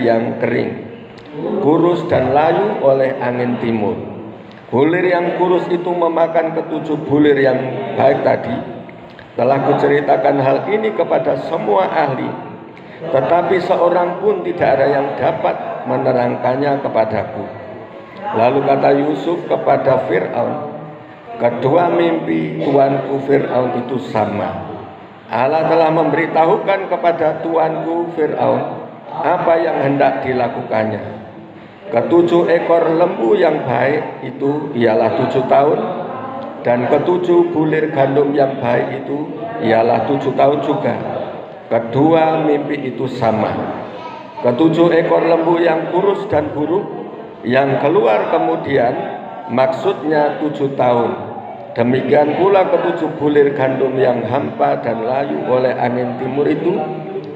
yang kering, kurus dan layu oleh angin timur. Bulir yang kurus itu memakan ketujuh bulir yang baik tadi. Telah kuceritakan hal ini kepada semua ahli, tetapi seorang pun tidak ada yang dapat menerangkannya kepadaku. Lalu kata Yusuf kepada Fir'aun, kedua mimpi tuanku Fir'aun itu sama. Allah telah memberitahukan kepada tuanku Fir'aun apa yang hendak dilakukannya. Ketujuh ekor lembu yang baik itu ialah 7 tahun, dan ketujuh bulir gandum yang baik itu ialah 7 tahun juga. Kedua mimpi itu sama. Ketujuh ekor lembu yang kurus dan buruk yang keluar kemudian maksudnya 7 tahun. Demikian pula ketujuh bulir gandum yang hampa dan layu oleh angin timur itu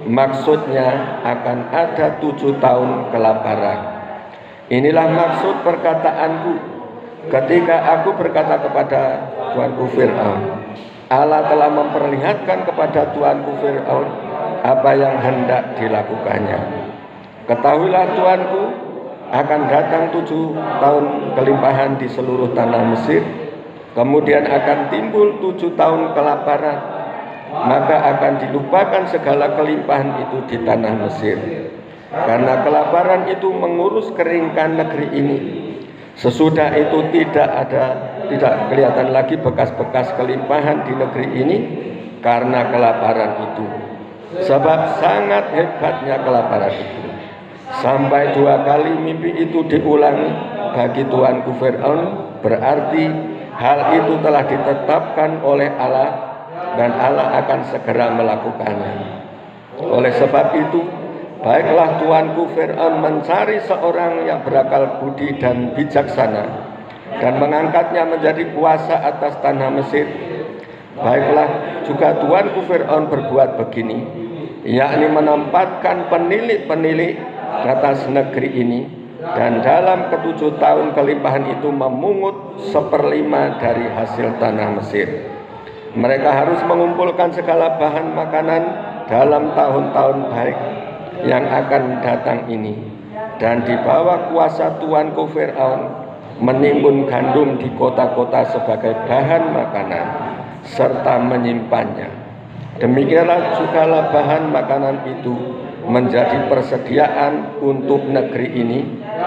maksudnya akan ada 7 tahun kelaparan. Inilah maksud perkataanku ketika aku berkata kepada tuanku Fir'aun, Allah telah memperlihatkan kepada tuanku Fir'aun apa yang hendak dilakukannya. Ketahuilah tuanku, akan datang 7 tahun kelimpahan di seluruh tanah Mesir. Kemudian akan timbul 7 tahun kelaparan, maka akan dilupakan segala kelimpahan itu di tanah Mesir. Karena kelaparan itu mengurus keringkan negeri ini. Sesudah itu tidak kelihatan lagi bekas-bekas kelimpahan di negeri ini karena kelaparan itu. Sebab sangat hebatnya kelaparan itu. Sampai 2 kali mimpi itu diulangi bagi tuanku Fir'aun, berarti hal itu telah ditetapkan oleh Allah dan Allah akan segera melakukannya. Oleh sebab itu, baiklah tuanku Fir'aun mencari seorang yang berakal budi dan bijaksana dan mengangkatnya menjadi kuasa atas tanah Mesir. Baiklah juga tuanku Fir'aun berbuat begini, yakni menempatkan penilik-penilik atas negeri ini, dan dalam ke-7 tahun kelimpahan itu memungut 1/5 dari hasil tanah Mesir. Mereka harus mengumpulkan segala bahan makanan dalam tahun-tahun baik yang akan datang ini, dan di bawah kuasa tuanku Fir'aun menimbun gandum di kota-kota sebagai bahan makanan serta menyimpannya. Demikianlah jugalah bahan makanan itu menjadi persediaan untuk negeri ini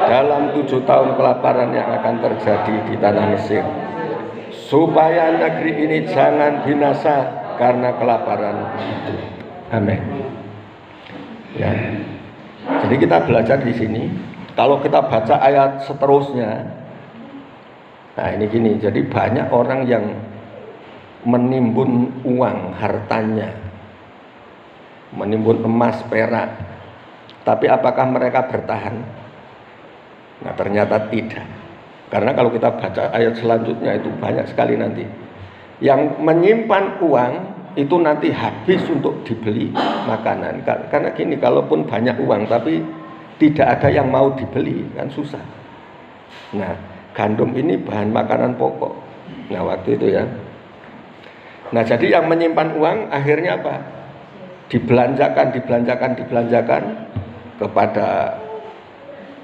dalam 7 tahun kelaparan yang akan terjadi di tanah Mesir, supaya negeri ini jangan binasa karena kelaparan itu. Amin. Ya. Jadi kita belajar di sini. Kalau kita baca ayat seterusnya, nah ini gini. Jadi banyak orang yang menimbun uang hartanya, menimbun emas, perak, tapi apakah mereka bertahan? Nah ternyata tidak. Karena kalau kita baca ayat selanjutnya itu banyak sekali nanti yang menyimpan uang itu nanti habis untuk dibeli makanan. Karena gini, kalaupun banyak uang tapi tidak ada yang mau dibeli, kan susah. Nah gandum ini bahan makanan pokok. Nah waktu itu ya. Nah jadi yang menyimpan uang akhirnya apa? Dibelanjakan kepada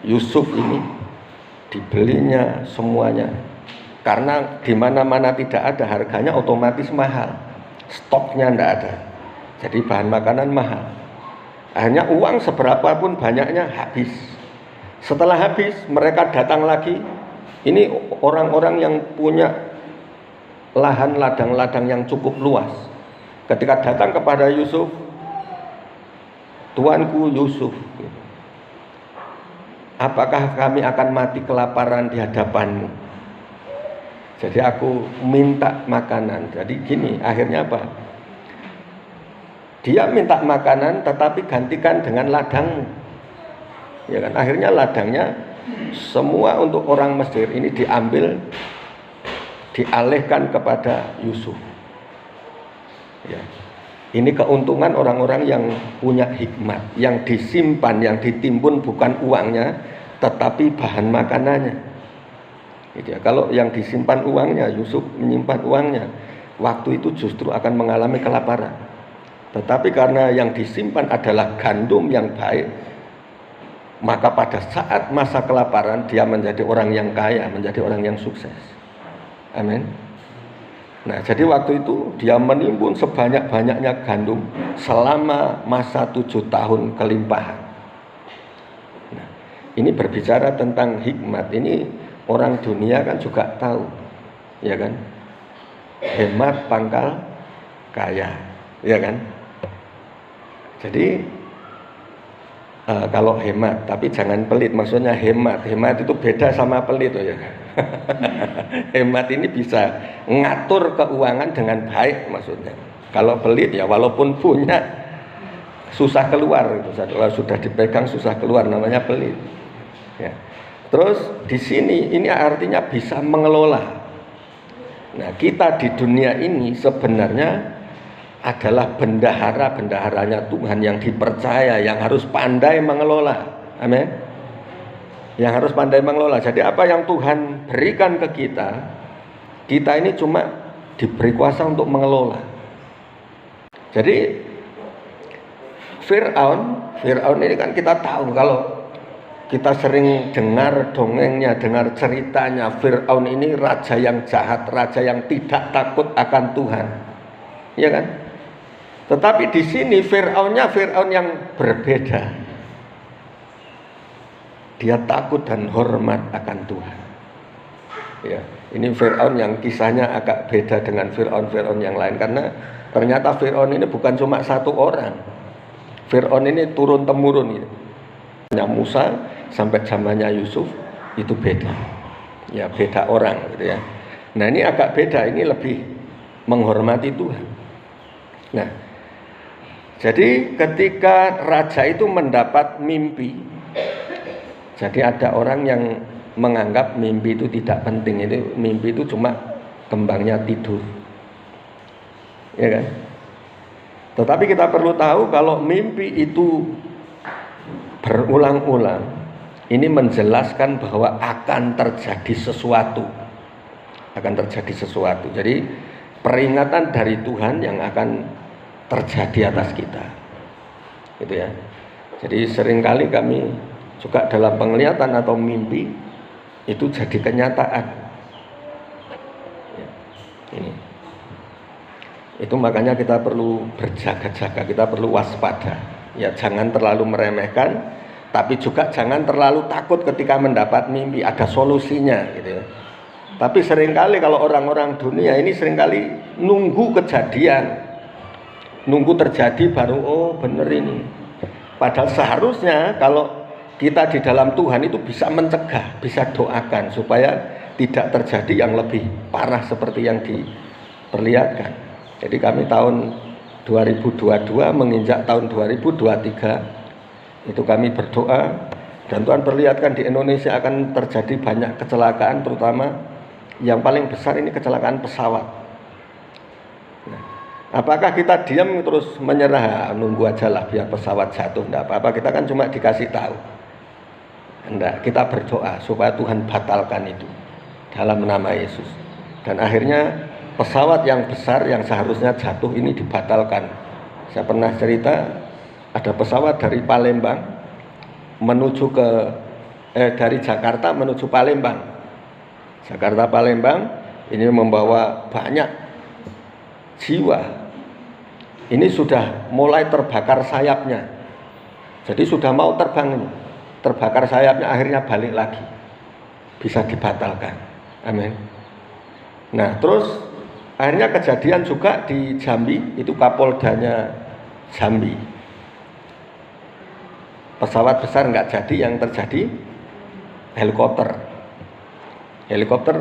Yusuf ini, dibelinya semuanya. Karena di mana-mana tidak ada, harganya otomatis mahal, stoknya tidak ada. Jadi bahan makanan mahal. Akhirnya uang seberapapun banyaknya habis. Setelah habis mereka datang lagi. Ini orang-orang yang punya lahan ladang-ladang yang cukup luas. Ketika datang kepada Yusuf, tuanku Yusuf, apakah kami akan mati kelaparan di hadapanmu? Jadi aku minta makanan. Jadi gini, akhirnya apa? Dia minta makanan tetapi gantikan dengan ladangmu. Ya kan? Akhirnya ladangnya semua untuk orang Mesir ini diambil, dialihkan kepada Yusuf. Ya. Ini keuntungan orang-orang yang punya hikmat, yang disimpan, yang ditimbun bukan uangnya, tetapi bahan makanannya. Gitu ya. Kalau yang disimpan uangnya, Yusuf menyimpan uangnya, waktu itu justru akan mengalami kelaparan. Tetapi karena yang disimpan adalah gandum yang baik, maka pada saat masa kelaparan dia menjadi orang yang kaya, menjadi orang yang sukses. Amin. Nah, jadi waktu itu dia menimbun sebanyak-banyaknya gandum selama masa 7 tahun kelimpahan. Nah, ini berbicara tentang hikmat. Ini orang dunia kan juga tahu, ya kan? Hemat pangkal kaya, ya kan? Jadi kalau hemat, tapi jangan pelit. Maksudnya hemat itu beda sama pelit, ya. Hemat ini bisa ngatur keuangan dengan baik, maksudnya. Kalau pelit ya walaupun punya susah keluar, kalau sudah dipegang susah keluar, namanya pelit. Ya. Terus di sini ini artinya bisa mengelola. Nah, kita di dunia ini sebenarnya adalah bendaharanya Tuhan yang dipercaya, yang harus pandai mengelola. Amin. Yang harus pandai mengelola. Jadi apa yang Tuhan berikan ke kita ini cuma diberi kuasa untuk mengelola. Jadi Fir'aun ini kan kita tahu, kalau kita sering dengar dongengnya, dengar ceritanya, Fir'aun ini raja yang jahat, raja yang tidak takut akan Tuhan. Iya kan? Tetapi di sini Fir'aunnya Fir'aun yang berbeda. Dia takut dan hormat akan Tuhan. Ya, ini Fir'aun yang kisahnya agak beda dengan Fir'aun yang lain, karena ternyata Fir'aun ini bukan cuma satu orang. Fir'aun ini turun temurun gitu. Musa sampai zamannya Yusuf itu beda. Ya, beda orang gitu ya. Nah, ini agak beda, ini lebih menghormati Tuhan. Nah, jadi ketika raja itu mendapat mimpi, jadi ada orang yang menganggap mimpi itu tidak penting, itu mimpi itu cuma kembangnya tidur, ya kan? Tetapi kita perlu tahu kalau mimpi itu berulang-ulang, ini menjelaskan bahwa akan terjadi sesuatu, Jadi peringatan dari Tuhan yang akan terjadi atas kita, gitu ya. Jadi seringkali kami juga dalam penglihatan atau mimpi itu jadi kenyataan. Ya, ini, itu makanya kita perlu berjaga-jaga, kita perlu waspada. Ya, jangan terlalu meremehkan, tapi juga jangan terlalu takut ketika mendapat mimpi. Ada solusinya, gitu ya. Tapi seringkali kalau orang-orang dunia ini seringkali nunggu kejadian, nunggu terjadi baru oh bener ini. Padahal seharusnya kalau kita di dalam Tuhan itu bisa mencegah, bisa doakan supaya tidak terjadi yang lebih parah seperti yang diperlihatkan. Jadi kami tahun 2022 menginjak tahun 2023 itu kami berdoa, dan Tuhan perlihatkan di Indonesia akan terjadi banyak kecelakaan, terutama yang paling besar ini kecelakaan pesawat. Nah, apakah kita diam terus menyerah, nunggu aja lah biar pesawat jatuh? Enggak apa-apa, kita kan cuma dikasih tahu. Enggak, kita berdoa supaya Tuhan batalkan itu dalam nama Yesus. Dan akhirnya pesawat yang besar yang seharusnya jatuh ini dibatalkan. Saya pernah cerita, ada pesawat dari Palembang menuju dari Jakarta menuju Palembang. Jakarta Palembang ini membawa banyak jiwa. Ini sudah mulai terbakar sayapnya. Jadi sudah mau terbang ini. Terbakar sayapnya, akhirnya balik lagi, bisa dibatalkan. Amin. Nah, terus akhirnya kejadian juga di Jambi, itu Kapoldanya Jambi. Pesawat besar nggak jadi, yang terjadi helikopter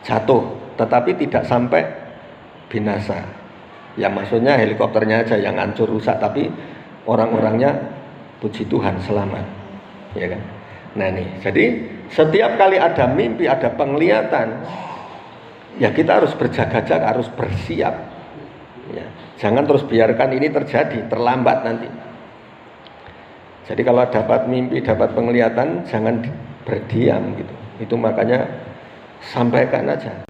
jatuh, tetapi tidak sampai binasa. Ya, maksudnya helikopternya aja yang hancur rusak, tapi orang-orangnya puji Tuhan selamat. Ya kan? Nah nih, jadi setiap kali ada mimpi, ada penglihatan, ya kita harus berjaga-jaga, harus bersiap. Ya, jangan terus biarkan ini terjadi, terlambat nanti. Jadi kalau dapat mimpi, dapat penglihatan, jangan berdiam gitu. Itu makanya sampaikan aja.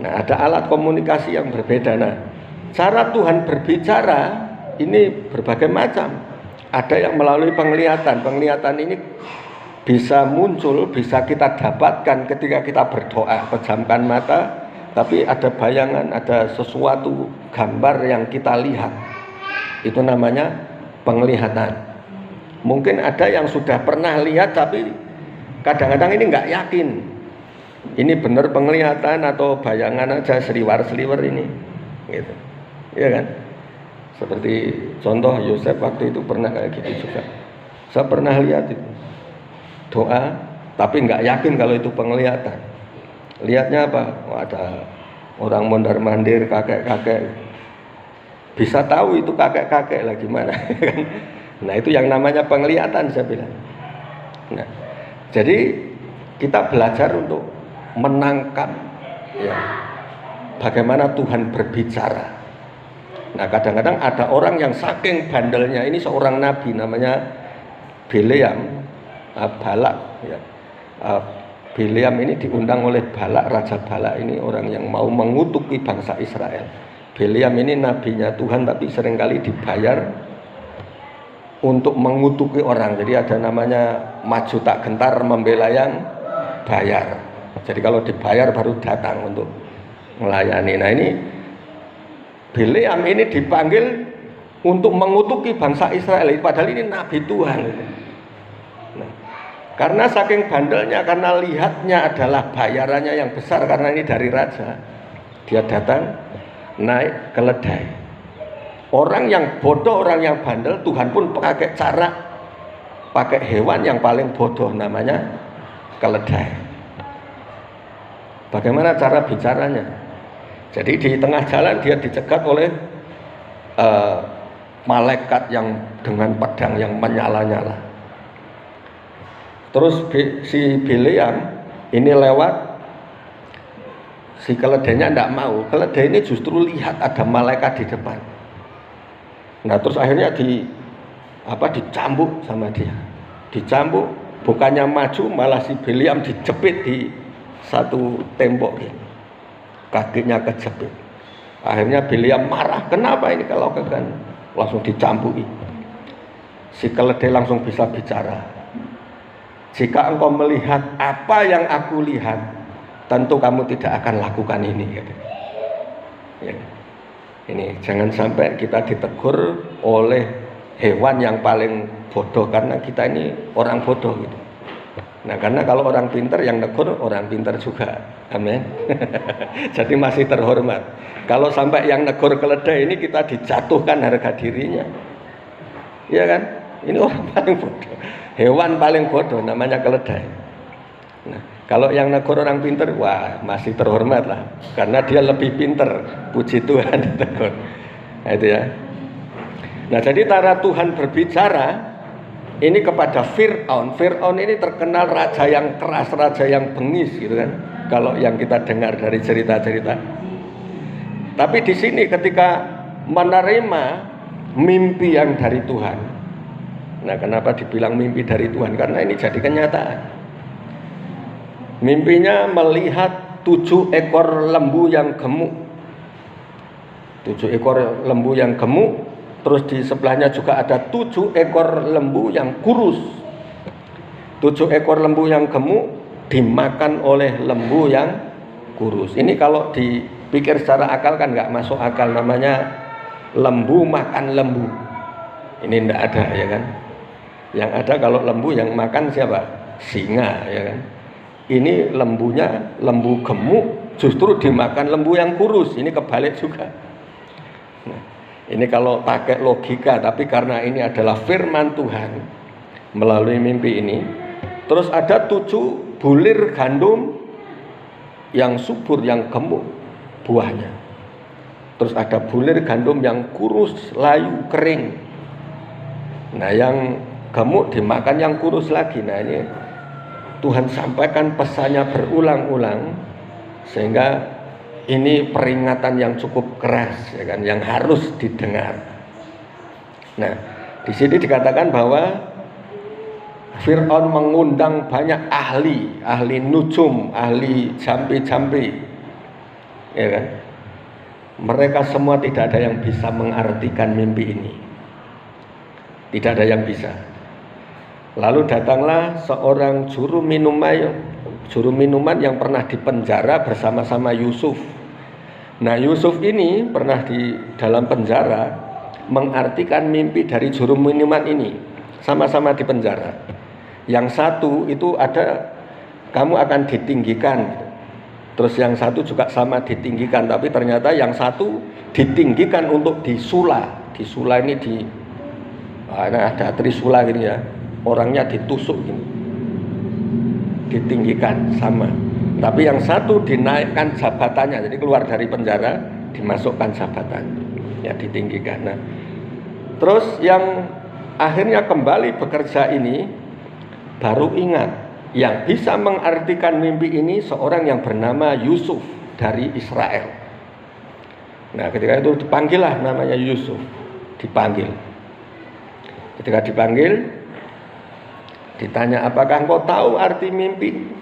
Nah, ada alat komunikasi yang berbeda. Nah, cara Tuhan berbicara ini berbagai macam. ada yang melalui penglihatan. Penglihatan ini bisa muncul, bisa kita dapatkan ketika kita berdoa, pejamkan mata, tapi ada bayangan, ada sesuatu gambar yang kita lihat. Itu namanya penglihatan. Mungkin ada yang sudah pernah lihat, tapi kadang-kadang ini nggak yakin. Ini benar penglihatan atau bayangan aja, seliwar-seliwar ini, gitu, ya kan? Seperti contoh Yosef waktu itu pernah kayak gitu juga. Saya pernah lihat itu doa, tapi nggak yakin kalau itu penglihatan. Lihatnya apa? Oh, ada orang mondar-mandir, kakek-kakek. Bisa tahu itu kakek-kakek lah gimana. Nah itu yang namanya penglihatan, saya bilang. Nah, jadi kita belajar untuk menangkap ya, bagaimana Tuhan berbicara. Nah kadang-kadang ada orang yang saking bandelnya, ini seorang nabi namanya Bileam, Balak ya. Bileam ini diundang oleh Balak, Raja Balak ini orang yang mau mengutuki bangsa Israel. Bileam ini nabinya Tuhan, tapi seringkali dibayar untuk mengutuki orang. Jadi ada namanya maju tak gentar membela yang bayar. Jadi kalau dibayar baru datang untuk melayani. Nah ini Bileam ini dipanggil untuk mengutuki bangsa Israel, padahal ini nabi Tuhan. Nah, karena saking bandelnya, karena lihatnya adalah bayarannya yang besar, karena ini dari raja, dia datang naik keledai. Orang yang bodoh, orang yang bandel, Tuhan pun pakai cara, pakai hewan yang paling bodoh, namanya keledai. Bagaimana cara bicaranya? Jadi di tengah jalan dia dicegat oleh malaikat yang dengan pedang yang menyala-nyala. Terus si Bileam ini lewat, si keledainya tidak mau. Keledai ini justru lihat ada malaikat di depan. Nah terus akhirnya dicambuk sama dia. Dicambuk, bukannya maju, malah si Bileam dijepit di satu tembok ini. Kakinya kejepit. Akhirnya Bileam marah, kenapa ini kalau kan langsung dicampuki. Si keledai langsung bisa bicara. Jika engkau melihat apa yang aku lihat, tentu kamu tidak akan lakukan ini. Ya. Ini jangan sampai kita ditegur oleh hewan yang paling bodoh, karena kita ini orang bodoh gitu. Nah karena kalau orang pintar yang negur orang pintar juga, amin. Jadi masih terhormat. Kalau sampai yang negur keledai ini kita dijatuhkan harga dirinya, iya kan? Ini orang paling bodoh, hewan paling bodoh namanya keledai. Nah kalau yang negur orang pintar, wah masih terhormat lah, karena dia lebih pintar, puji Tuhan ditegur. Nah itu ya. Nah jadi cara Tuhan berbicara ini kepada Fir'aun. Fir'aun ini terkenal raja yang keras, raja yang bengis gitu kan. Kalau yang kita dengar dari cerita-cerita. Tapi di sini ketika menerima mimpi yang dari Tuhan. Nah, kenapa dibilang mimpi dari Tuhan? Karena ini jadi kenyataan. Mimpinya melihat 7 ekor lembu yang gemuk. 7 ekor lembu yang gemuk. Terus di sebelahnya juga ada 7 ekor lembu yang kurus. 7 ekor lembu yang gemuk dimakan oleh lembu yang kurus. Ini kalau dipikir secara akal kan nggak masuk akal, namanya lembu makan lembu. Ini enggak ada ya kan. Yang ada kalau lembu yang makan siapa? Singa ya kan. Ini lembunya lembu gemuk justru dimakan lembu yang kurus. Ini kebalik juga. Nah, ini kalau pakai logika, tapi karena ini adalah firman Tuhan melalui mimpi ini. Terus ada 7 bulir gandum yang subur, yang gemuk buahnya. Terus ada bulir gandum yang kurus, layu, kering. Nah yang gemuk dimakan yang kurus lagi. Nah ini Tuhan sampaikan pesannya berulang-ulang, sehingga ini peringatan yang cukup keras ya kan, yang harus didengar. Nah, di sini dikatakan bahwa Fir'aun mengundang banyak ahli nujum, ahli jampi-jampi. Ya kan? Mereka semua tidak ada yang bisa mengartikan mimpi ini. tidak ada yang bisa. Lalu datanglah seorang juru minuman yang pernah dipenjara bersama-sama Yusuf. Nah, Yusuf ini pernah di dalam penjara mengartikan mimpi dari juru minuman ini, sama-sama di penjara. Yang satu itu ada, kamu akan ditinggikan. Terus yang satu juga sama ditinggikan, tapi ternyata yang satu ditinggikan untuk disula. Disula ini ada trisula gini ya, orangnya ditusuk gini, ditinggikan sama. Tapi yang satu dinaikkan jabatannya, jadi keluar dari penjara dimasukkan jabatan, ya ditinggikan. Nah, terus yang akhirnya kembali bekerja ini baru ingat, yang bisa mengartikan mimpi ini seorang yang bernama Yusuf dari Israel. Nah, ketika itu dipanggillah namanya Yusuf, dipanggil. Ketika dipanggil, ditanya, apakah engkau tahu arti mimpi?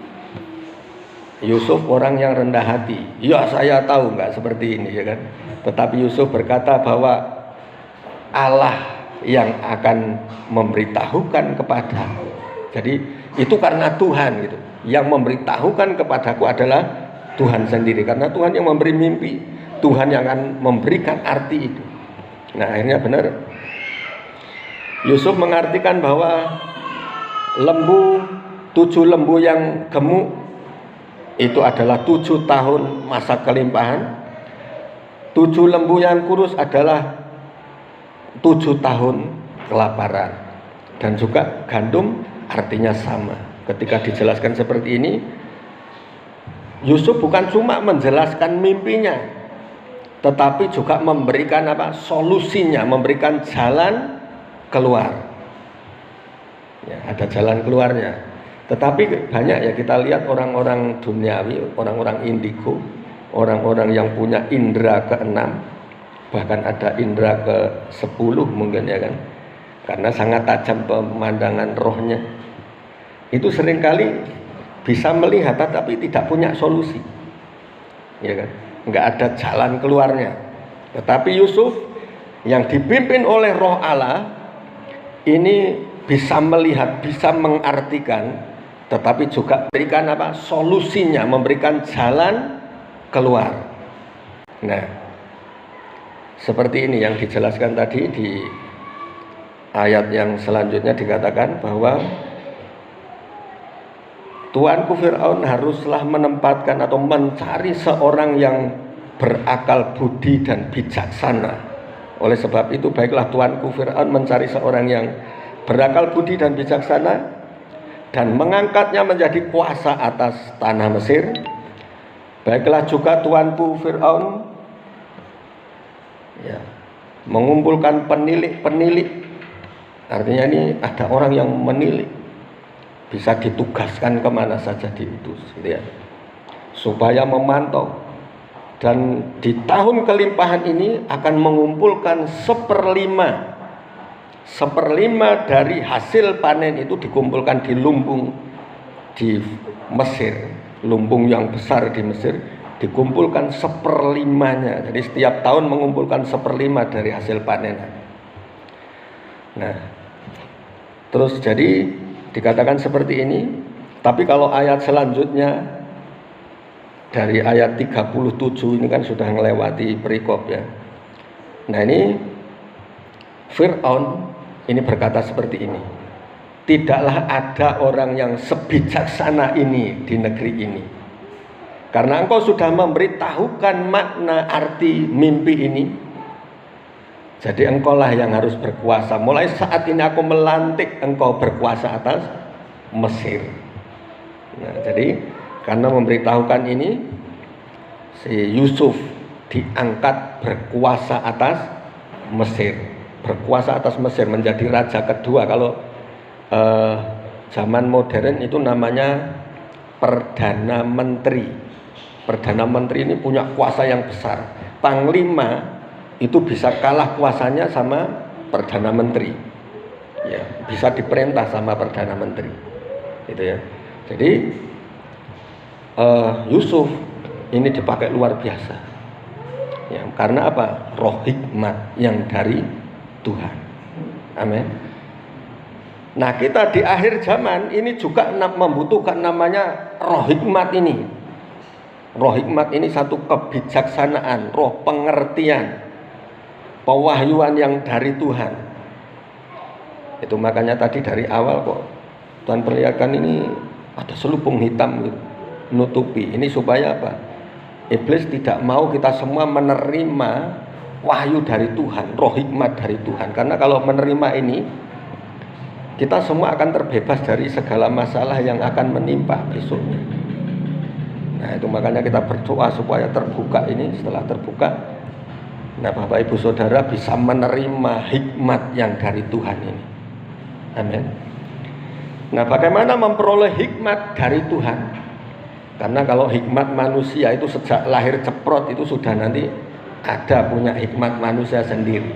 Yusuf orang yang rendah hati. Ya, saya tahu, enggak seperti ini, ya kan. Tetapi Yusuf berkata bahwa Allah yang akan memberitahukan kepadaku. Jadi itu karena Tuhan gitu. Yang memberitahukan kepadaku adalah Tuhan sendiri. Karena Tuhan yang memberi mimpi, Tuhan yang akan memberikan arti itu. Nah, akhirnya benar. Yusuf mengartikan bahwa 7 lembu yang gemuk itu adalah 7 tahun masa kelimpahan. 7 lembu yang kurus adalah 7 tahun kelaparan. Dan juga gandum artinya sama. Ketika dijelaskan seperti ini, Yusuf bukan cuma menjelaskan mimpinya, tetapi juga memberikan solusinya, memberikan jalan keluar. Ya, ada jalan keluarnya. Tetapi banyak ya kita lihat orang-orang duniawi, orang-orang indigo, orang-orang yang punya indera ke-6, bahkan ada indera ke-10 mungkin ya kan, karena sangat tajam pemandangan rohnya. Itu seringkali bisa melihat tetapi tidak punya solusi, ya kan, nggak ada jalan keluarnya. Tetapi Yusuf yang dipimpin oleh Roh Allah ini bisa melihat, bisa mengartikan, tetapi juga memberikan solusinya, memberikan jalan keluar. Nah, seperti ini yang dijelaskan tadi di ayat yang selanjutnya, dikatakan bahwa tuanku Fir'aun haruslah menempatkan atau mencari seorang yang berakal budi dan bijaksana. Oleh sebab itu baiklah tuanku Fir'aun mencari seorang yang berakal budi dan bijaksana dan mengangkatnya menjadi kuasa atas tanah Mesir. Baiklah juga tuanku Fir'aun ya, mengumpulkan penilik. Artinya ini ada orang yang menilik, bisa ditugaskan kemana saja diutus gitu ya, supaya memantau. Dan di tahun kelimpahan ini akan mengumpulkan 1/5 dari hasil panen itu dikumpulkan di lumbung di Mesir. Lumbung yang besar di Mesir dikumpulkan 1/5-nya. Jadi setiap tahun mengumpulkan 1/5 dari hasil panen. Nah, terus jadi dikatakan seperti ini. Tapi kalau ayat selanjutnya dari ayat 37 ini kan sudah melewati perikop ya. Nah, ini Fir'aun ini berkata seperti ini, tidaklah ada orang yang sebijaksana ini di negeri ini, karena engkau sudah memberitahukan makna arti mimpi ini. Jadi engkaulah yang harus berkuasa. Mulai saat ini aku melantik engkau berkuasa atas Mesir. Nah, jadi karena memberitahukan ini, si Yusuf diangkat berkuasa atas Mesir. Berkuasa atas Mesir, menjadi raja kedua. Kalau zaman modern itu namanya Perdana Menteri. Perdana Menteri ini punya kuasa yang besar. Panglima itu bisa kalah kuasanya sama Perdana Menteri, ya, bisa diperintah sama Perdana Menteri gitu ya. Jadi Yusuf ini dipakai luar biasa ya, karena apa? Roh hikmat yang dari Tuhan. Amin. Nah, kita di akhir zaman ini juga membutuhkan namanya roh hikmat ini. Roh hikmat ini satu kebijaksanaan, roh pengertian, pewahyuan yang dari Tuhan. Itu makanya tadi dari awal kok Tuhan perlihatkan ini ada selubung hitam gitu, nutupi. Ini supaya apa? Iblis tidak mau kita semua menerima wahyu dari Tuhan, roh hikmat dari Tuhan. Karena kalau menerima ini, kita semua akan terbebas dari segala masalah yang akan menimpa besoknya. Nah, itu makanya kita berdoa supaya terbuka ini. Setelah terbuka, nah Bapak Ibu Saudara bisa menerima hikmat yang dari Tuhan ini. Amin. Nah, bagaimana memperoleh hikmat dari Tuhan? Karena kalau hikmat manusia itu sejak lahir ceprot itu sudah nanti ada punya hikmat manusia sendiri.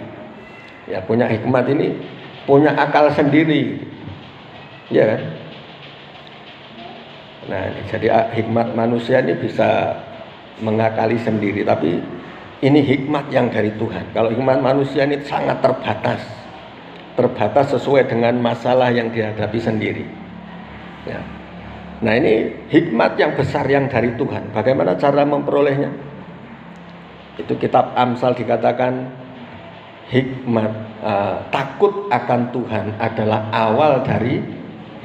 Ya, punya hikmat ini punya akal sendiri. Ya kan? Nah, jadi hikmat manusia ini bisa mengakali sendiri, tapi ini hikmat yang dari Tuhan. Kalau hikmat manusia ini sangat terbatas sesuai dengan masalah yang dihadapi sendiri. Ya. Nah, ini hikmat yang besar yang dari Tuhan. Bagaimana cara memperolehnya? Itu kitab Amsal dikatakan hikmat, takut akan Tuhan adalah awal dari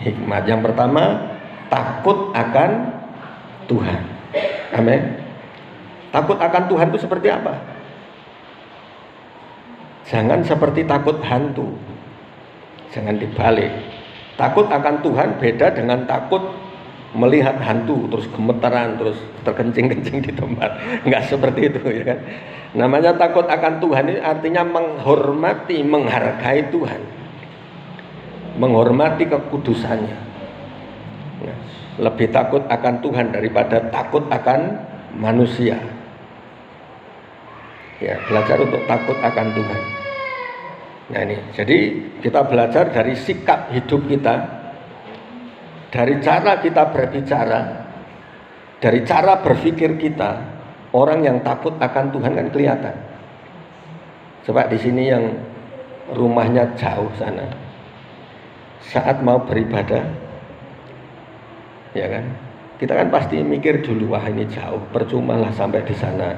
hikmat. Yang pertama, takut akan Tuhan. Amin. Takut akan Tuhan itu seperti apa? Jangan seperti takut hantu. Jangan dibalik. Takut akan Tuhan beda dengan takut melihat hantu terus gemetaran terus terkencing-kencing di tempat. Enggak seperti itu, ya kan? Namanya takut akan Tuhan ini artinya menghormati, menghargai Tuhan, menghormati kekudusannya. Nah, lebih takut akan Tuhan daripada takut akan manusia. Ya, belajar untuk takut akan Tuhan. Nah, ini jadi kita belajar dari sikap hidup kita, dari cara kita berbicara, dari cara berpikir kita. Orang yang takut akan Tuhan kan kelihatan. Coba di sini yang rumahnya jauh sana, saat mau beribadah, ya kan, kita kan pasti mikir dulu, wah ini jauh, percuma lah sampai di sana,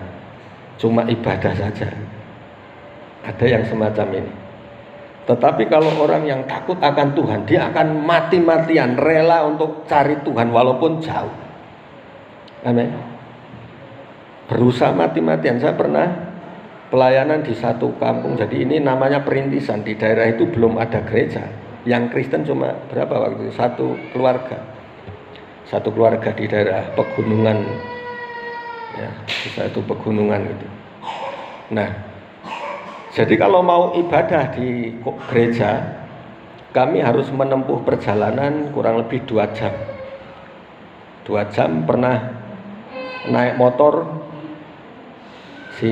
cuma ibadah saja. Ada yang semacam ini. Tetapi kalau orang yang takut akan Tuhan, dia akan mati-matian rela untuk cari Tuhan walaupun jauh. Amin. Berusaha mati-matian. Saya pernah pelayanan di satu kampung, jadi ini namanya perintisan. Di daerah itu belum ada gereja. Yang Kristen cuma berapa waktu itu? Satu keluarga di daerah pegunungan, ya, di satu pegunungan gitu. Nah, jadi kalau mau ibadah di gereja, kami harus menempuh perjalanan kurang lebih 2 jam. 2 jam pernah naik motor. Si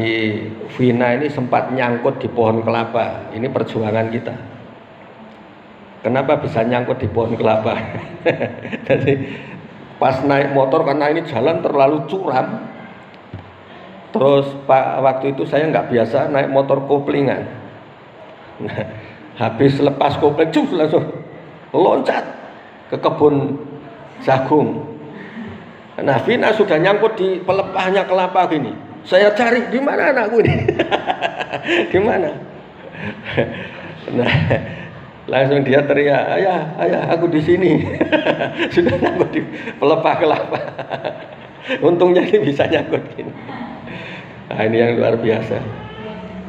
Vina ini sempat nyangkut di pohon kelapa. Ini perjuangan kita. Kenapa bisa nyangkut di pohon kelapa? Jadi pas naik motor, karena ini jalan terlalu curam. Terus waktu itu saya nggak biasa naik motor koplingan. Nah, habis lepas kopling, langsung loncat ke kebun jagung. Nah, Vina sudah nyangkut di pelepahnya kelapa gini. Saya cari, di mana anakku ini? Di mana? Nah, langsung dia teriak, ayah, aku di sini. Sudah nyangkut di pelepah kelapa. Untungnya ini bisa nyangkut gini. Nah, ini yang luar biasa.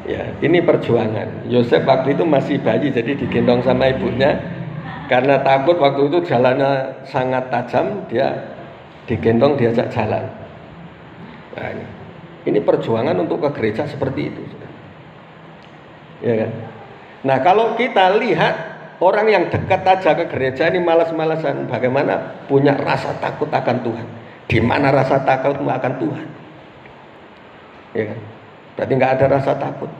Ya, ini perjuangan. Yosef waktu itu masih bayi, jadi digendong sama ibunya. Karena takut waktu itu jalannya sangat tajam, dia digendong, diajak jalan. Nah, ini perjuangan untuk ke gereja seperti itu. Ya kan? Nah, kalau kita lihat orang yang dekat aja ke gereja ini malas-malasan, bagaimana punya rasa takut akan Tuhan? Di mana rasa takutmu akan Tuhan? Ya kan? Berarti nggak ada rasa takut.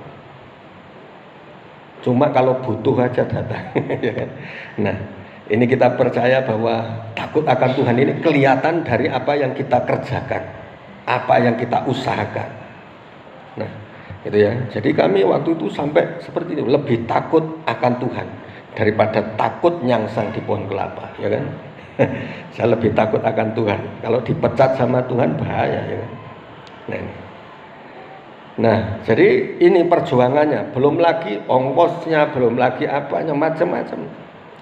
Cuma kalau butuh aja datang. Ya kan? Nah, ini kita percaya bahwa takut akan Tuhan ini kelihatan dari apa yang kita kerjakan, apa yang kita usahakan. Nah, itu ya. Jadi kami waktu itu sampai seperti itu, lebih takut akan Tuhan daripada takut nyangsang di pohon kelapa, ya kan? Saya lebih takut akan Tuhan. Kalau dipecat sama Tuhan bahaya, ya kan? Nah, jadi ini perjuangannya, belum lagi ongkosnya, belum lagi apanya, macam-macam.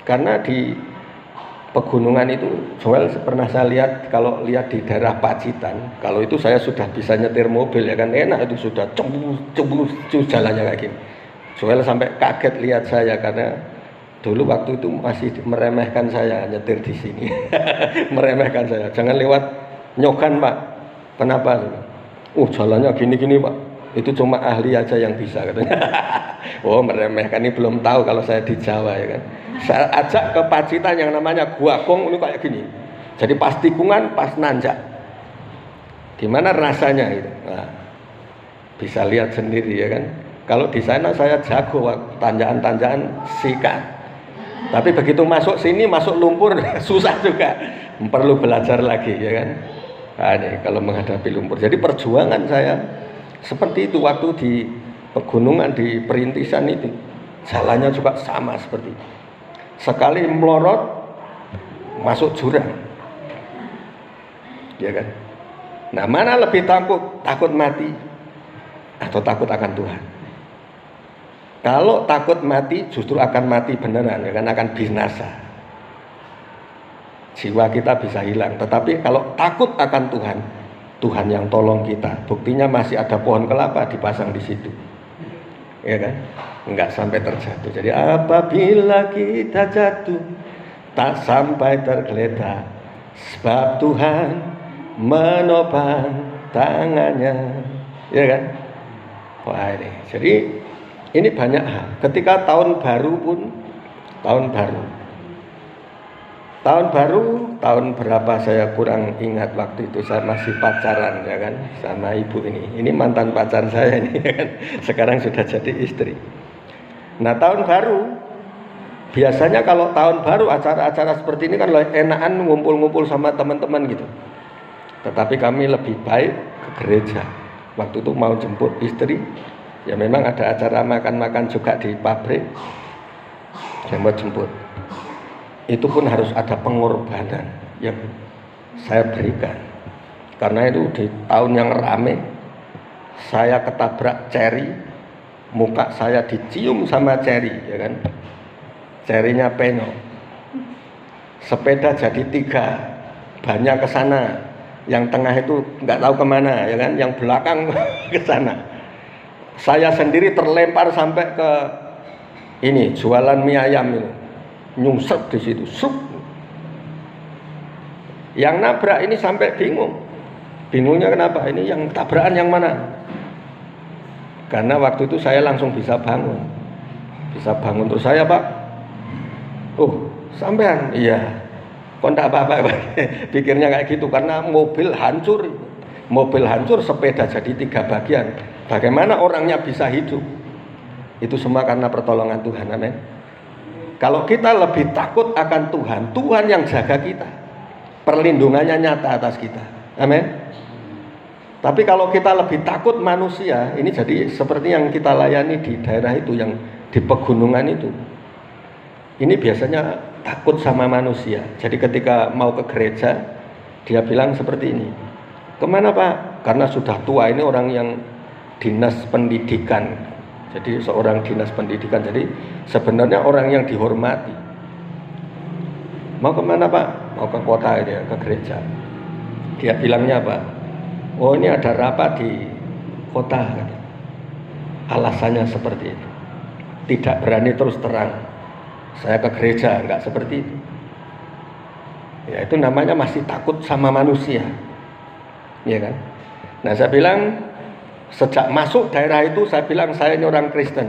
Karena di pegunungan itu, Joel pernah saya lihat, kalau lihat di daerah Pacitan, kalau itu saya sudah bisa nyetir mobil, ya kan, enak, itu sudah cembus jalannya kayak gini. Joel sampai kaget lihat saya, karena dulu waktu itu masih meremehkan saya nyetir di sini. Meremehkan saya, jangan lewat Nyogan Pak. Kenapa? Jalannya gini-gini Pak. Itu cuma ahli aja yang bisa katanya. Oh, meremehkan, ini belum tahu kalau saya di Jawa, ya kan. Saya ajak ke Pacitan yang namanya Guakong, ini kayak gini. Jadi pas tikungan, pas nanjak. Gimana rasanya itu? Nah, bisa lihat sendiri, ya kan. Kalau di sana saya jago tanjakan-tanjakan sikat. Tapi begitu masuk sini, masuk lumpur susah juga. Perlu belajar lagi, ya kan. Nah, ini kalau menghadapi lumpur. Jadi perjuangan saya seperti itu waktu di pegunungan, di perintisan itu. Jalannya juga sama seperti itu. Sekali melorot masuk jurang. Ya kan? Nah, mana lebih takut? Takut mati atau takut akan Tuhan? Kalau takut mati justru akan mati beneran, ya kan, akan binasa. Jiwa kita bisa hilang. Tetapi kalau takut akan Tuhan, Tuhan yang tolong kita. Buktinya masih ada pohon kelapa dipasang di situ. Ya kan? Enggak sampai terjatuh. Jadi apabila kita jatuh tak sampai tergeletak, sebab Tuhan menopang tangannya. Ya kan? Wah, ini. Jadi ini banyak hal. Ketika tahun baru pun, tahun berapa saya kurang ingat, waktu itu saya masih pacaran, ya kan, sama ibu ini. Ini mantan pacar saya ini, ya kan. Sekarang sudah jadi istri. Nah, tahun baru biasanya kalau tahun baru acara-acara seperti ini kan enakan ngumpul-ngumpul sama teman-teman gitu. Tetapi kami lebih baik ke gereja. Waktu itu mau jemput istri, ya memang ada acara makan-makan juga di pabrik. Saya mau jemput. Itu pun harus ada pengorbanan yang saya berikan. Karena itu di tahun yang rame, saya ketabrak ceri, muka saya dicium sama ceri, ya kan. Cerinya penyok. Sepeda jadi 3, banyak ke sana. Yang tengah itu nggak tahu kemana, ya kan. Yang belakang ke sana. Saya sendiri terlempar sampai ke ini jualan mie ayam ini. Nyungsep di situ, sup. Yang nabrak ini sampai bingung. Bingungnya kenapa? Ini yang tabrakan yang mana? Karena waktu itu saya langsung bisa bangun. Terus saya, Pak. Oh, sampean? Iya. Kok enggak apa-apa? Pikirnya kayak gitu, karena mobil hancur, sepeda jadi 3 bagian. Bagaimana orangnya bisa hidup? Itu semua karena pertolongan Tuhan, amin. Kalau kita lebih takut akan Tuhan, Tuhan yang jaga kita, perlindungannya nyata atas kita, amin. Tapi kalau kita lebih takut manusia, ini jadi seperti yang kita layani di daerah itu, yang di pegunungan itu. Ini biasanya takut sama manusia. Jadi ketika mau ke gereja, dia bilang seperti ini, kemana Pak? Karena sudah tua, ini orang yang dinas pendidikan. Jadi seorang dinas pendidikan, jadi sebenarnya orang yang dihormati. Mau kemana Pak? Mau ke kota, dia ke gereja. Dia bilangnya apa? Oh, ini ada rapat di kota. Alasannya seperti itu. Tidak berani terus terang, saya ke gereja, enggak seperti itu. Ya, itu namanya masih takut sama manusia, ya kan? Nah, saya bilang, sejak masuk daerah itu, saya bilang saya ini orang Kristen.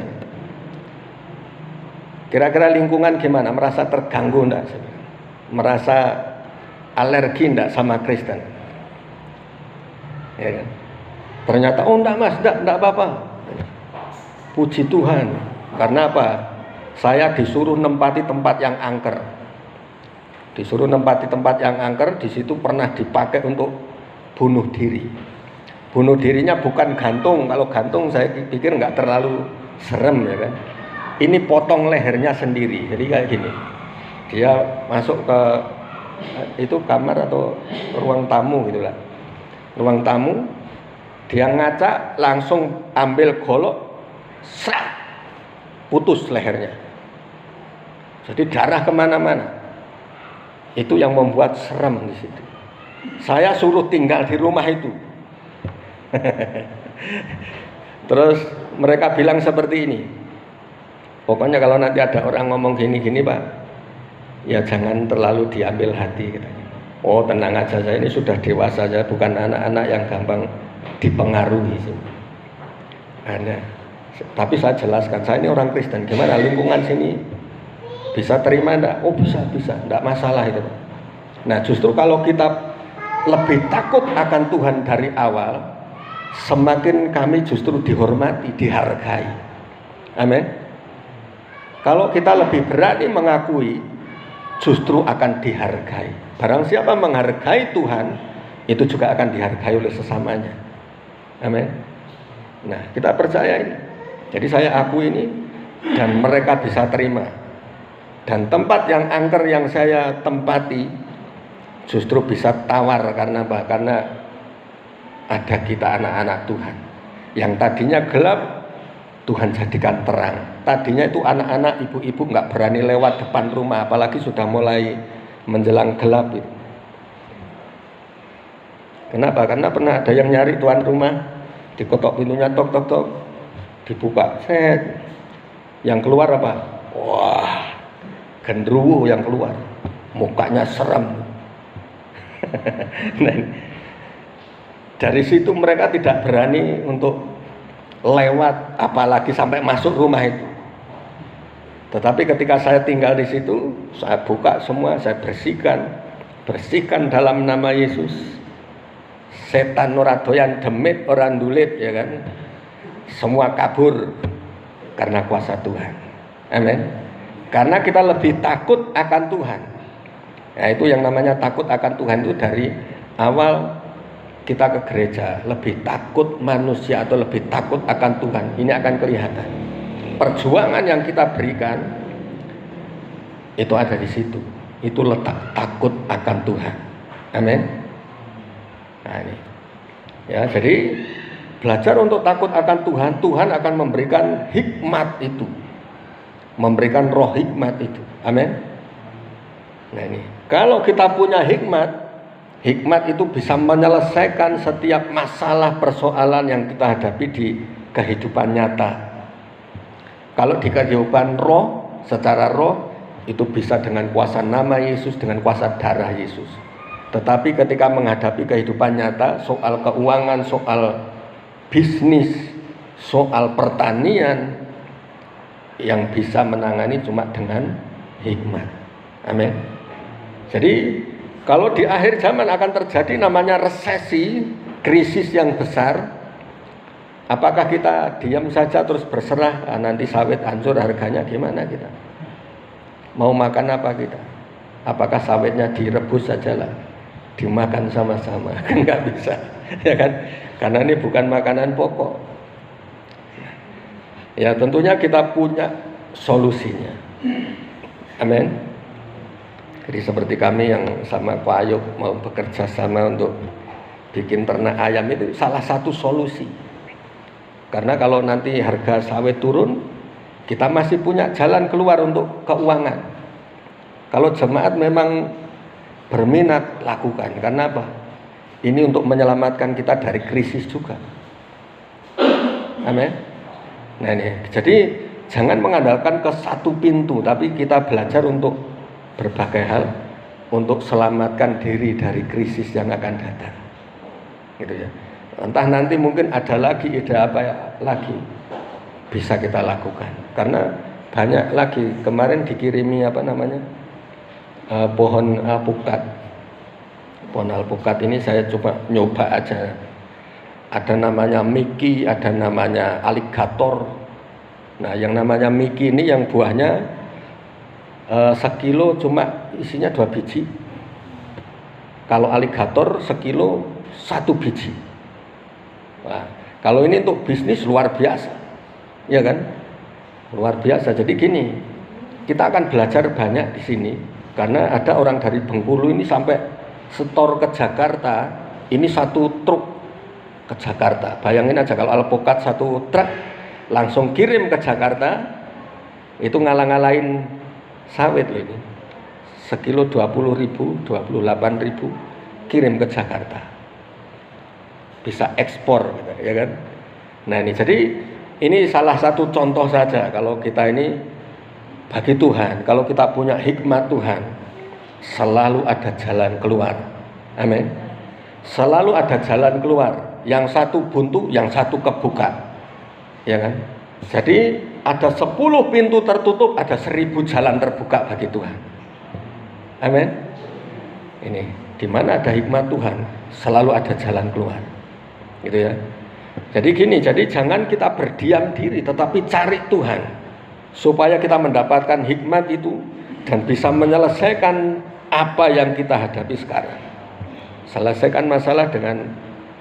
Kira-kira lingkungan gimana? Merasa terganggu enggak? Merasa alergi enggak sama Kristen? Ya kan? Ternyata, oh enggak Mas, enggak apa-apa. Puji Tuhan. Karena apa? Saya disuruh nempati tempat yang angker. Di situ pernah dipakai untuk bunuh diri. Bunuh dirinya bukan gantung. Kalau gantung saya pikir nggak terlalu serem, ya kan. ini potong lehernya sendiri. Jadi kayak gini, dia masuk ke itu kamar atau ruang tamu gitulah, ruang tamu, dia ngaca langsung ambil golok, srak, putus lehernya. Jadi darah kemana-mana. Itu yang membuat serem di situ. Saya suruh tinggal di rumah itu. Terus mereka bilang seperti ini, pokoknya kalau nanti ada orang ngomong gini-gini Pak, ya jangan terlalu diambil hati katanya. Oh tenang aja, saya ini sudah dewasa, saya bukan anak-anak yang gampang dipengaruhi sih. Tapi saya jelaskan, saya ini orang Kristen, gimana lingkungan sini bisa terima enggak? Oh bisa, enggak masalah itu. Nah justru kalau kita lebih takut akan Tuhan dari awal, semakin kami justru dihormati, dihargai. Amin. Kalau kita lebih berani mengakui, justru akan dihargai. Barang siapa menghargai Tuhan, itu juga akan dihargai oleh sesamanya. Amin. Nah kita percaya ini. Jadi saya akui ini, dan mereka bisa terima. Dan tempat yang angker yang saya tempati justru bisa tawar karena apa? Karena ada kita anak-anak Tuhan yang tadinya gelap, Tuhan jadikan terang. Tadinya itu anak-anak ibu-ibu nggak berani lewat depan rumah, apalagi sudah mulai menjelang gelap itu. Kenapa? Karena pernah ada yang nyari tuan rumah, diketok pintunya, tok tok tok, dibuka, set. Yang keluar apa? Wah, genderuwo yang keluar, mukanya serem. Nah, dari situ mereka tidak berani untuk lewat, apalagi sampai masuk rumah itu. Tetapi ketika saya tinggal di situ, saya buka semua, saya bersihkan dalam nama Yesus. Setan ora doyan demit, ora ndulit, ya kan? Semua kabur karena kuasa Tuhan. Amin. Karena kita lebih takut akan Tuhan. Nah, itu yang namanya takut akan Tuhan itu dari awal kita ke gereja, lebih takut manusia atau lebih takut akan Tuhan. Ini akan kelihatan. Perjuangan yang kita berikan itu ada di situ. Itu letak takut akan Tuhan. Amin. Nah, ini. Ya, jadi belajar untuk takut akan Tuhan, Tuhan akan memberikan hikmat itu. Memberikan roh hikmat itu. Amin. Nah, ini. Kalau kita punya hikmat, hikmat itu bisa menyelesaikan setiap masalah persoalan yang kita hadapi di kehidupan nyata. Kalau di kehidupan roh, secara roh, itu bisa dengan kuasa nama Yesus, dengan kuasa darah Yesus. Tetapi ketika menghadapi kehidupan nyata, soal keuangan, soal bisnis, soal pertanian, yang bisa menangani cuma dengan hikmat. Amin. Jadi kalau di akhir zaman akan terjadi namanya resesi, krisis yang besar. Apakah kita diam saja terus berserah? Nanti sawit hancur, harganya gimana kita? Mau makan apa kita? Apakah sawitnya direbus saja lah, dimakan sama-sama? Kan nggak bisa, ya kan? Karena ini bukan makanan pokok. Ya tentunya kita punya solusinya. Amin. Jadi seperti kami yang sama Pak Ayub mau bekerja sama untuk bikin ternak ayam, itu salah satu solusi. Karena kalau nanti harga sawit turun, kita masih punya jalan keluar untuk keuangan. Kalau jemaat memang berminat, lakukan. Karena apa? Ini untuk menyelamatkan kita dari krisis juga. Amin. Nah ini, jadi jangan mengandalkan ke satu pintu, tapi kita belajar untuk berbagai hal untuk selamatkan diri dari krisis yang akan datang, gitu ya. Entah nanti mungkin ada lagi ide apa ya, lagi bisa kita lakukan, karena banyak lagi. Kemarin dikirimi apa namanya pohon alpukat. Pohon alpukat ini saya coba nyoba aja. Ada namanya Miki, ada namanya aligator. Nah yang namanya Miki ini yang buahnya sekilo cuma isinya 2 biji. Kalau aligator sekilo 1 biji. Nah, kalau ini untuk bisnis luar biasa, ya kan? Luar biasa. Jadi gini, kita akan belajar banyak di sini karena ada orang dari Bengkulu ini sampai setor ke Jakarta, ini satu truk ke Jakarta. Bayangin aja kalau alpukat satu truk langsung kirim ke Jakarta, itu ngalah-ngalahin sawit loh ini. Sekilo 20.000, 28.000 kirim ke Jakarta. Bisa ekspor gitu, ya kan? Nah ini jadi ini salah satu contoh saja kalau kita ini bagi Tuhan, kalau kita punya hikmat Tuhan, selalu ada jalan keluar. Amin. Selalu ada jalan keluar. Yang satu buntu, yang satu kebuka. Ya kan? Jadi ada 10 pintu tertutup, ada 1000 jalan terbuka bagi Tuhan. Amin. Ini di mana ada hikmat Tuhan, selalu ada jalan keluar. Gitu ya. Jadi gini, jadi jangan kita berdiam diri, tetapi cari Tuhan supaya kita mendapatkan hikmat itu dan bisa menyelesaikan apa yang kita hadapi sekarang. Selesaikan masalah dengan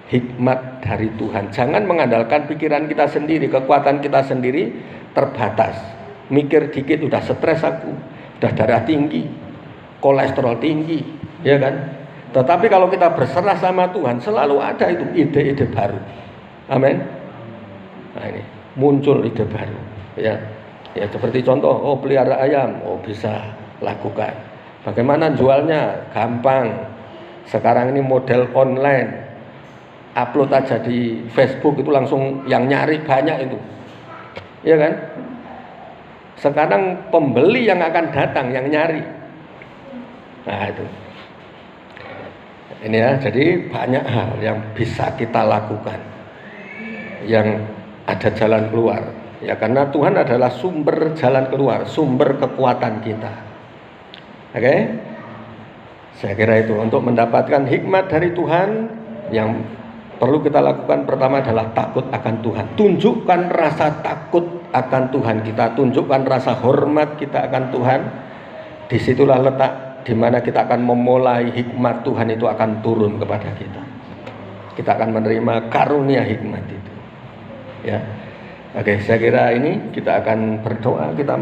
hikmat dari Tuhan. Jangan mengandalkan pikiran kita sendiri, kekuatan kita sendiri terbatas. Mikir dikit udah stres aku, udah darah tinggi, kolesterol tinggi, ya kan? Tetapi kalau kita berserah sama Tuhan, selalu ada itu ide-ide baru. Amin. Nah ini muncul ide baru, ya seperti contoh, pelihara ayam, bisa lakukan. Bagaimana jualnya? Gampang. Sekarang ini model online, upload aja di Facebook itu langsung yang nyari banyak itu, ya kan? Sekarang pembeli yang akan datang yang nyari. Nah itu. Ini ya, jadi banyak hal yang bisa kita lakukan. Yang ada jalan keluar, ya karena Tuhan adalah sumber jalan keluar, sumber kekuatan kita. Oke, saya kira itu untuk mendapatkan hikmat dari Tuhan yang perlu kita lakukan pertama adalah takut akan Tuhan. Tunjukkan rasa takut akan Tuhan kita, tunjukkan rasa hormat kita akan Tuhan. Disitulah letak di mana kita akan memulai hikmat Tuhan itu akan turun kepada kita. Kita akan menerima karunia hikmat itu. Ya, oke, saya kira ini kita akan berdoa, kita